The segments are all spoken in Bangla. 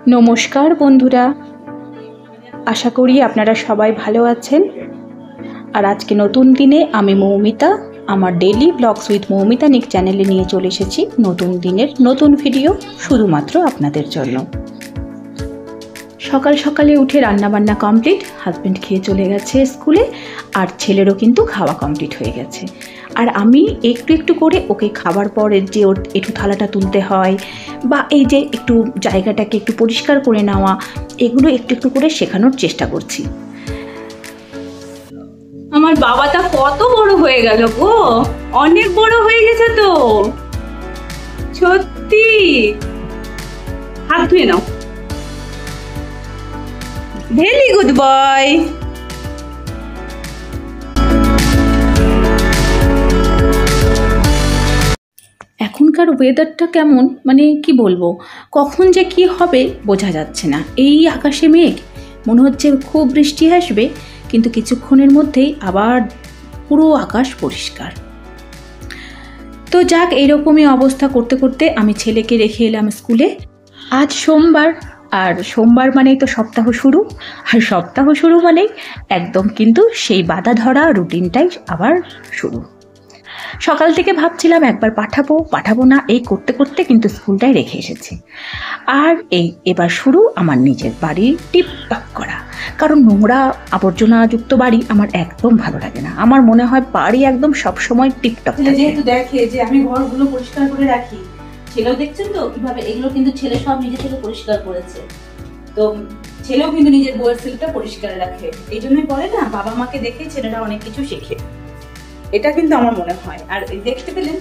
নমস্কার বন্ধুরা, আশা করি আপনারা সবাই ভালো আছেন। আর আজকে নতুন দিনে আমি মৌমিতা আমার ডেইলি ব্লগস উইথ মৌমিতা নিক চ্যানেলে নিয়ে চলে এসেছি নতুন দিনের নতুন ভিডিও শুধুমাত্র আপনাদের জন্য। সকাল সকালে উঠে রান্নাবান্না কমপ্লিট, হাজব্যান্ড খেয়ে চলে গেছে স্কুলে, আর ছেলেরও কিন্তু খাওয়া কমপ্লিট হয়ে গেছে। আর আমি একটু একটু করে ওকে খাবার পরে যে ওর একটু থালাটা তুলতে হয় বা এই যে একটু জায়গাটাকে একটু পরিষ্কার করে নেওয়া, এগুলো একটু একটু করে শেখানোর চেষ্টা করছি। আমার বাবাটা কত বড় হয়ে গেল গো, অনেক বড় হয়ে গেছে তো সত্যি। হাত ধুয়ে নাও। Very good boy. এখনকার ওয়েদারটা কেমন, মানে কি বলবো, কখন যে কি হবে বোঝা যাচ্ছে না। এই আকাশে মেঘ, মনে হচ্ছে খুব বৃষ্টি আসবে, কিন্তু কিছুক্ষণের মধ্যেই আবার পুরো আকাশ পরিষ্কার। তো যাক, এইরকমই অবস্থা করতে করতে আমি ছেলেকে রেখে এলাম স্কুলে। আজ সোমবার, আর সোমবার মানেই তো সপ্তাহ শুরু, আর সপ্তাহ শুরু মানেই একদম কিন্তু সেই বাধা ধরা রুটিনটাই আবার শুরু। সকাল থেকে ভাবছিলাম একবার পাঠাবো না, এই করতে করতে কিন্তু স্কুলটায় রেখে এসেছি। আর এবার শুরু আমার নিজের বাড়ি টিপটপ করা, কারণ নোংরা আবর্জনাযুক্ত বাড়ি আমার একদম ভালো লাগে না। আমার মনে হয় বাড়ি একদম সবসময় টিপটপ। যেহেতু দেখে যে আমি ঘরগুলো পরিষ্কার করে রাখি, ছেলেও দেখছেন তো কিভাবে, এগুলো কিন্তু ছেলে সব নিজে থেকে পরিষ্কার করেছে। তো ছেলেও কিন্তু নিজের বইয়ের সিলটা পরিষ্কার রাখে। এই জন্যই বলে না, বাবা মাকে দেখে ছেলেরা অনেক কিছু শেখে, এটা কিন্তু আমার মনে হয়। আর দেখতে পেলেন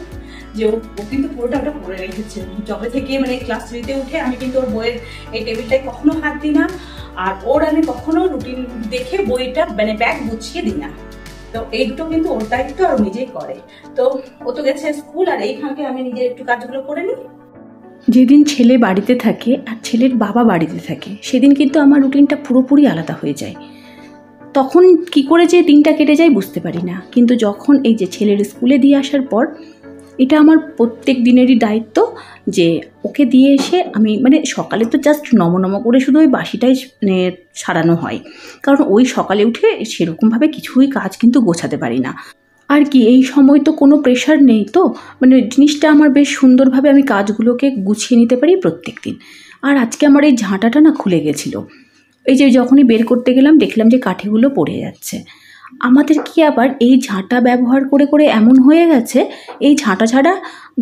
যে ও কিন্তু পুরোটা ওটা করে রেখেছে। যবে থেকে মানে ক্লাস 3-তে উঠে আমি কিন্তু ওর বইয়ের এই টেবিলটায় কখনো হাত দিই না, আর ওর আমি কখনো রুটিন দেখে বইটা মানে ব্যাগ গুছিয়ে দিই না। তো এই দুটো কিন্তু ওর দায়িত্ব, আর নিজেই করে। তো ও তো গেছে স্কুল, আর এই ফাঁকে আমি নিজের একটু কাজগুলো করে নিই। যেদিন ছেলে বাড়িতে থাকে আর ছেলের বাবা বাড়িতে থাকে, সেদিন কিন্তু আমার রুটিনটা পুরোপুরি আলাদা হয়ে যায়। তখন কি করে যে দিনটা কেটে যায় বুঝতে পারি না। কিন্তু যখন এই যে ছেলের স্কুলে দিয়ে আসার পর, এটা আমার প্রত্যেক দিনেরই দায়িত্ব যে ওকে দিয়ে এসে আমি মানে সকালে তো জাস্ট নম করে শুধু ওই বাসিটাই মানে সারানো হয়, কারণ ওই সকালে উঠে সেরকমভাবে কিছুই কাজ কিন্তু গোছাতে পারি না। আর কি, এই সময় তো কোনো প্রেশার নেই, তো মানে জিনিসটা আমার বেশ সুন্দরভাবে আমি কাজগুলোকে গুছিয়ে নিতে পারি প্রত্যেক দিন। আর আজকে আমার এই ঝাঁটাটা না খুলে গেছিলো, এই যে যখনই বের করতে গেলাম দেখলাম যে কাঠিগুলো পড়ে যাচ্ছে। আমাদের কি আবার এই ঝাঁটা ব্যবহার করে করে এমন হয়ে গেছে, এই ঝাঁটা ছাড়া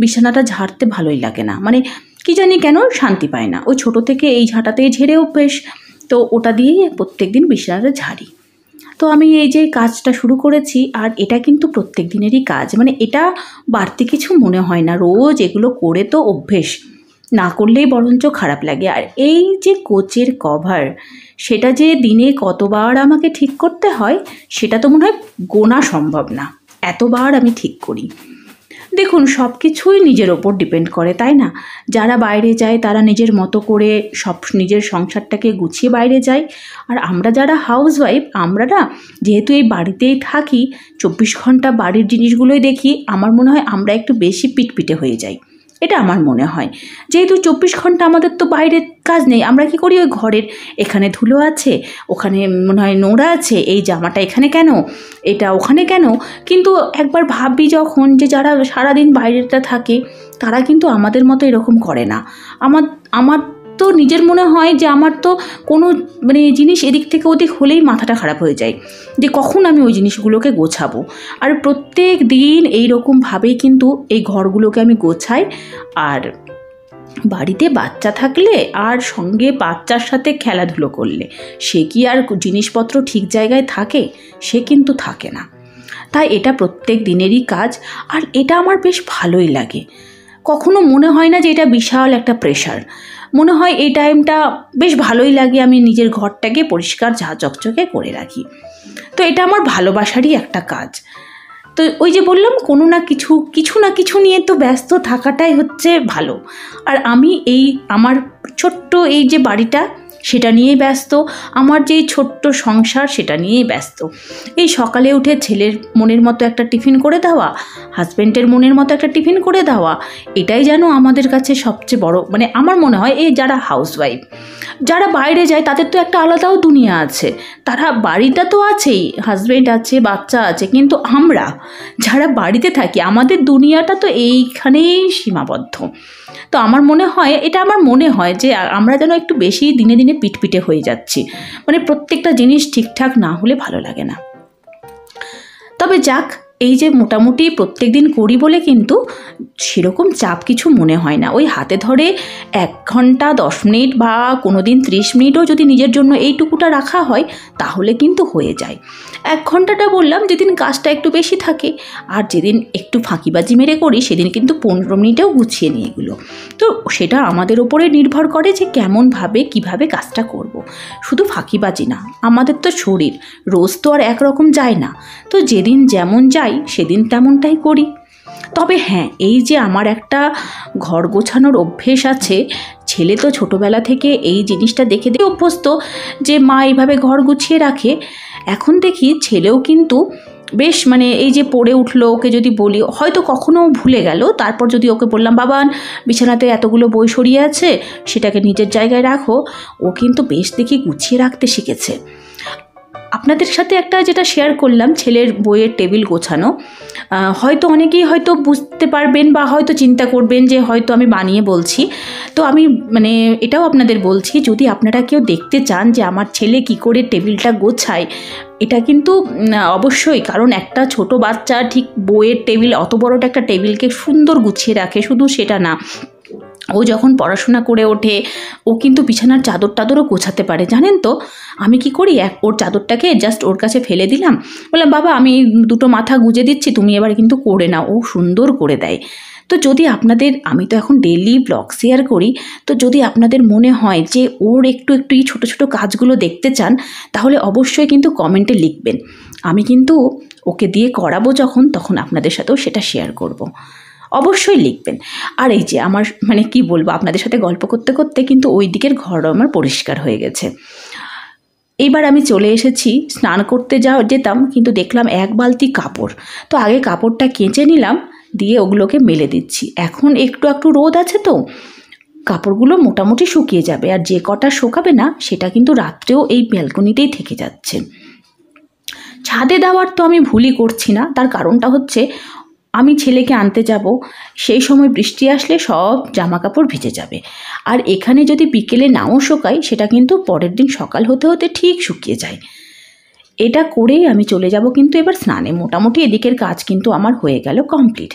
বিছানাটা ঝাড়তে ভালোই লাগে না, মানে কি জানি কেন শান্তি পায় না। ওই ছোটো থেকে এই ঝাঁটাতেই ঝেড়ে অভ্যেস, তো ওটা দিয়েই প্রত্যেক দিন বিছানাটা ঝাড়ি। তো আমি এই যে কাজটা শুরু করেছি, আর এটা কিন্তু প্রত্যেক দিনেরই কাজ, মানে এটা বাড়তি কিছু মনে হয় না, রোজ এগুলো করে তো অভ্যেস, না করলেই বরঞ্চ খারাপ লাগে। আর এই যে কোচের কভার, সেটা যে দিনে কতবার আমাকে ঠিক করতে হয় সেটা তো মনে হয় গোনা সম্ভব না, এতবার আমি ঠিক করি। দেখুন, সব কিছুই নিজের ওপর ডিপেন্ড করে, তাই না? যারা বাইরে যায় তারা নিজের মতো করে সব নিজের সংসারটাকে গুছিয়ে বাইরে যায়, আর আমরা যারা হাউসওয়াইফ, আমরা না যেহেতু এই বাড়িতেই থাকি, 24 ঘন্টা বাড়ির জিনিসগুলোই দেখি, আমার মনে হয় আমরা একটু বেশি পিটপিটে হয়ে যাই। এটা আমার মনে হয়, যেহেতু 24 ঘন্টা আমাদের তো বাইরের কাজ নেই, আমরা কি করি, ওই ঘরের এখানে ধুলো আছে, ওখানে মনে হয় নোংরা আছে, এই জামাটা এখানে কেন, এটা ওখানে কেন। কিন্তু একবার ভাবি যখন যে যারা সারাদিন বাইরেটা থাকে তারা কিন্তু আমাদের মতো এরকম করে না। আমার তো নিজের মনে হয় যে আমার তো কোনো মানে জিনিস এদিক থেকে ওদিক হলেই মাথাটা খারাপ হয়ে যায়, যে কখন আমি ওই জিনিসগুলোকে গোছাবো। আর প্রত্যেক দিন এইরকমভাবেই কিন্তু এই ঘরগুলোকে আমি গোছাই। আর বাড়িতে বাচ্চা থাকলে আর সঙ্গে বাচ্চার সাথে খেলাধুলো করলে সে কি আর জিনিসপত্র ঠিক জায়গায় থাকে? সে কিন্তু থাকে না। তাই এটা প্রত্যেক দিনেরই কাজ, আর এটা আমার বেশ ভালোই লাগে। কখনো মনে হয় না যে এটা বিশাল একটা প্রেশার, মনে হয় এই টাইমটা বেশ ভালোই লাগে, আমি নিজের ঘরটাকে পরিষ্কার ঝাঁচকচকে করে রাখি। তো এটা আমার ভালোবাসারই একটা কাজ। তো ওই যে বললাম, কোনো না কিছু না কিছু নিয়ে তো ব্যস্ত থাকাটাই হচ্ছে ভালো। আর আমি এই আমার ছোট্ট এই যে বাড়িটা, সেটা নিয়েই ব্যস্ত, আমার যেই ছোট্ট সংসার সেটা নিয়েই ব্যস্ত। এই সকালে উঠে ছেলের মনের মতো একটা টিফিন করে দেওয়া, হাজব্যান্ডের মনের মতো একটা টিফিন করে দেওয়া, এটাই যেন আমাদের কাছে সবচেয়ে বড়, মানে আমার মনে হয় এই যারা হাউসওয়াইফ যারা বাইরে যায় তাদের তো একটা আলাদাও দুনিয়া আছে, তারা বাড়িটা তো আছেই, হাজব্যান্ড আছে, বাচ্চা আছে, কিন্তু আমরা যারা বাড়িতে থাকি আমাদের দুনিয়াটা তো এইখানেই সীমাবদ্ধ। তো আমার মনে হয় যে আমরা যেন একটু বেশি দিনে দিনে পিটপিটে হয়ে যাচ্ছি, মানে প্রত্যেকটা জিনিস ঠিকঠাক না হলে ভালো লাগে না। তবে যাক, এই যে মোটামুটি প্রত্যেক দিন করি বলে কিন্তু সেরকম চাপ কিছু মনে হয় না। ওই হাতে ধরে 1 ঘন্টা 10 মিনিট বা কোনো দিন 30 মিনিটও যদি নিজের জন্য এইটুকুটা রাখা হয় তাহলে কিন্তু হয়ে যায়। 1 ঘন্টাটা বললাম যেদিন কাজটা একটু বেশি থাকে, আর যেদিন একটু ফাঁকিবাজি মেরে করি সেদিন কিন্তু 15 মিনিটেও গুছিয়ে নিয়ে এগুলো। তো সেটা আমাদের ওপরে নির্ভর করে যে কেমনভাবে কিভাবে কাজটা করব। শুধু ফাঁকিবাজি না, আমাদের তো শরীর রোজ তো আর একরকম যায় না, তো যেদিন যেমন যাই সেদিন তেমনটাই করি। তবে হ্যাঁ, এই যে আমার একটা ঘর গোছানোর অভ্যেস আছে, ছেলে তো ছোটোবেলা থেকে এই জিনিসটা দেখে দেখে অভ্যস্ত যে মা এইভাবে ঘর গুছিয়ে রাখে। এখন দেখি ছেলেও কিন্তু বেশ, মানে এই যে পড়ে উঠলো, ওকে যদি বলি, হয়তো কখনো ভুলে গেল, তারপর যদি ওকে বললাম বাবা বিছানাতে এতগুলো বই সরিয়ে আছে সেটাকে নিজের জায়গায় রাখো, ও কিন্তু বেশ দেখি গুছিয়ে রাখতে শিখেছে। আপনাদের সাথে একটা যেটা শেয়ার করলাম ছেলের বইয়ের টেবিল গোছানো, হয়তো অনেকেই হয়তো বুঝতে পারবেন বা হয়তো চিন্তা করবেন যে হয়তো আমি বানিয়ে বলছি। তো আমি মানে এটাও আপনাদের বলছি, যদি আপনারা কেউ দেখতে চান যে আমার ছেলে কি করে টেবিলটা গোছায়, এটা কিন্তু অবশ্যই, কারণ একটা ছোট বাচ্চা ঠিক বইয়ের টেবিল, অত বড়টা একটা টেবিলকে সুন্দর গুছিয়ে রাখে। শুধু সেটা না, ও যখন পড়াশোনা করে ওঠে ও কিন্তু বিছানার চাদরও গোছাতে পারে। জানেন তো আমি কি করি, ওর চাদরটাকে জাস্ট ওর কাছে ফেলে দিলাম, বললাম বাবা আমি 2 মাথা গুঁজে দিচ্ছি, তুমি এবার কিন্তু করে নাও, ও সুন্দর করে দেয়। তো যদি আপনাদের, আমি তো এখন ডেইলি ব্লগ শেয়ার করি, তো যদি আপনাদের মনে হয় যে ওর একটু এই ছোটো ছোটো কাজগুলো দেখতে চান, তাহলে অবশ্যই কিন্তু কমেন্টে লিখবেন। আমি কিন্তু ওকে দিয়ে করাবো তখন আপনাদের সাথেও সেটা শেয়ার করব। অবশ্যই লিখবেন। আর এই যে আমার মানে কি বলবো, আপনাদের সাথে গল্প করতে করতে কিন্তু ওই দিকের ঘরও আমার পরিষ্কার হয়ে গেছে। এইবার আমি চলে এসেছি, স্নান করতে যেতাম, কিন্তু দেখলাম 1 বালতি কাপড়। তো আগে কাপড়টা কেচে নিলাম, দিয়ে ওগুলোকে মেলে দিচ্ছি। এখন একটু রোদ আছে তো কাপড়গুলো মোটামুটি শুকিয়ে যাবে, আর যে কটা শুকাবে না সেটা কিন্তু রাত্রেও এই ব্যালকনিতেই থেকে যাচ্ছে। ছাদে দেওয়ার তো আমি ভুলই করছি না, তার কারণটা হচ্ছে আমি ছেলেকে আনতে যাব, সেই সময় বৃষ্টি আসলে সব জামা কাপড় ভিজে যাবে, আর এখানে যদি বিকেলে নাও শুকাই সেটা কিন্তু পরের দিন সকাল হতে হতে ঠিক শুকিয়ে যায়। এটা করেই আমি চলে যাব কিন্তু এবার স্নানে। মোটামুটি এদিকের কাজ কিন্তু আমার হয়ে গেল কমপ্লিট।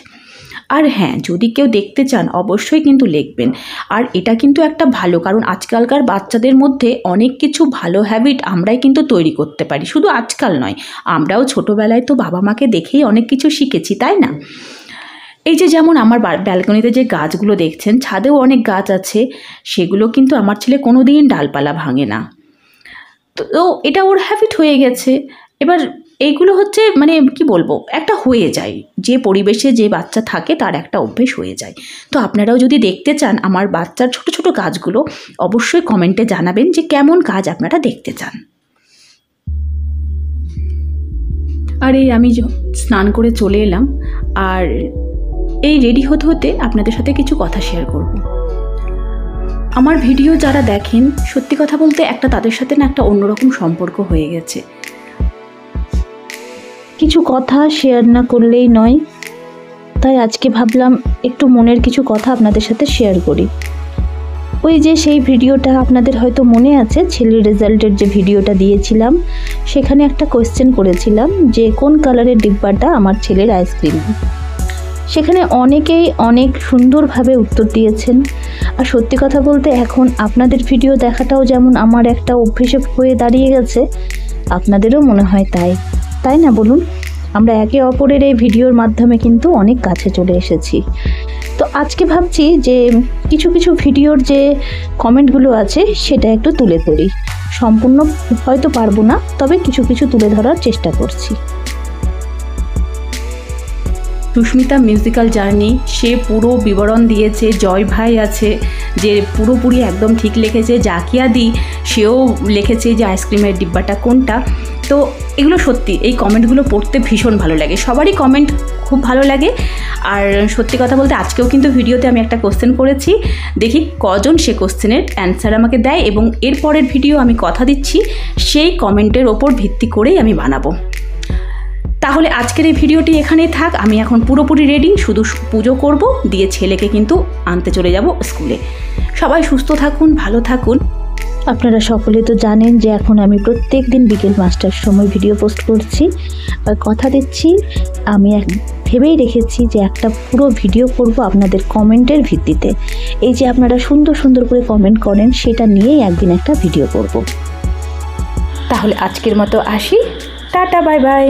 আর হ্যাঁ, যদি কেউ দেখতে চান অবশ্যই কিন্তু লিখবেন। আর এটা কিন্তু একটা ভালো, কারণ আজকালকার বাচ্চাদের মধ্যে অনেক কিছু ভালো হ্যাবিট আমরাই কিন্তু তৈরি করতে পারি। শুধু আজকাল নয়, আমরাও ছোটোবেলায় তো বাবা মাকে দেখেই অনেক কিছু শিখেছি, তাই না? এই যে যেমন আমার ব্যালকনিতে যে গাছগুলো দেখছেন, ছাদেও অনেক গাছ আছে, সেগুলো কিন্তু আমার ছেলে কোনো দিন ডালপালা ভাঙে না। তো এটা ওর হ্যাবিট হয়ে গেছে। এবার এইগুলো হচ্ছে মানে কি বলবো, একটা হয়ে যায়, যে পরিবেশে যে বাচ্চা থাকে তার একটা অভ্যেস হয়ে যায়। তো আপনারাও যদি দেখতে চান আমার বাচ্চার ছোট ছোট কাজগুলো, অবশ্যই কমেন্টে জানাবেন যে কেমন কাজ আপনারা দেখতে চান। আর এই আমি স্নান করে চলে এলাম, আর এই রেডি হতে হতে আপনাদের সাথে কিছু কথা শেয়ার করব। আমার ভিডিও যারা দেখেন, সত্যি কথা বলতে একটা তাদের সাথে না একটা অন্যরকম সম্পর্ক হয়ে গেছে। কিছু কথা শেয়ার না করলেই নয়, তাই আজকে ভাবলাম একটু মনের কিছু কথা আপনাদের সাথে শেয়ার করি। ওই যে সেই ভিডিওটা আপনাদের হয়তো মনে আছে, ছেলের রেজাল্টের যে ভিডিওটা দিয়েছিলাম, সেখানে একটা কোয়েশ্চেন করেছিলাম যে কোন কালারের ডিব্বাটা আমার ছেলের আইসক্রিম। সেখানে অনেকেই অনেক সুন্দরভাবে উত্তর দিয়েছেন। আর সত্যি কথা বলতে এখন আপনাদের ভিডিও দেখাটাও যেমন আমার একটা অভ্যেসে হয়ে দাঁড়িয়ে গেছে, আপনাদেরও মনে হয় তাই না বলুন? আমরা একে অপরের এই ভিডিওর মাধ্যমে কিন্তু অনেক কাছে চলে এসেছি। তো আজকে ভাবছি যে কিছু ভিডিওর যে কমেন্টগুলো আছে সেটা একটু তুলে ধরি। সম্পূর্ণ হয়তো পারবো না, তবে কিছু তুলে ধরার চেষ্টা করছি। সুস্মিতা মিউজিক্যাল জার্নি, সে পুরো বিবরণ দিয়েছে। জয় ভাই আছে যে পুরোপুরি একদম ঠিক লিখেছে। জাকিয়া দি সেও লিখেছে যে আইসক্রিমের ডিব্বাটা কোনটা। তো এগুলো সত্যি, এই কমেন্টগুলো পড়তে ভীষণ ভালো লাগে, সবারই কমেন্ট খুব ভালো লাগে। আর সত্যি কথা বলতে আজকেও কিন্তু ভিডিওতে আমি একটা কোশ্চেন করেছি, দেখি কজন সে কোশ্চেনের অ্যান্সার আমাকে দেয়, এবং এরপরের ভিডিও আমি কথা দিচ্ছি সেই কমেন্টের ওপর ভিত্তি করেই আমি বানাবো। তাহলে আজকের এই ভিডিওটি এখানেই থাক। আমি এখন পুরোপুরি রেডি, শুধু পুজো করব, দিয়ে ছেলেকে কিন্তু আনতে চলে যাব স্কুলে। সবাই সুস্থ থাকুন, ভালো থাকুন। আপনারা সকলে তো জানেন যে এখন আমি প্রত্যেক দিন বিকেল 5টার সময় ভিডিও পোস্ট করছি। আর কথা দিচ্ছি, আমি ভেবেই রেখেছি যে একটা পুরো ভিডিও করব আপনাদের কমেন্টের ভিত্তিতে। এই যে আপনারা সুন্দর সুন্দর করে কমেন্ট করেন, সেটা নিয়েই একদিন একটা ভিডিও করব। তাহলে আজকের মতো আসি, টাটা, বাই বাই।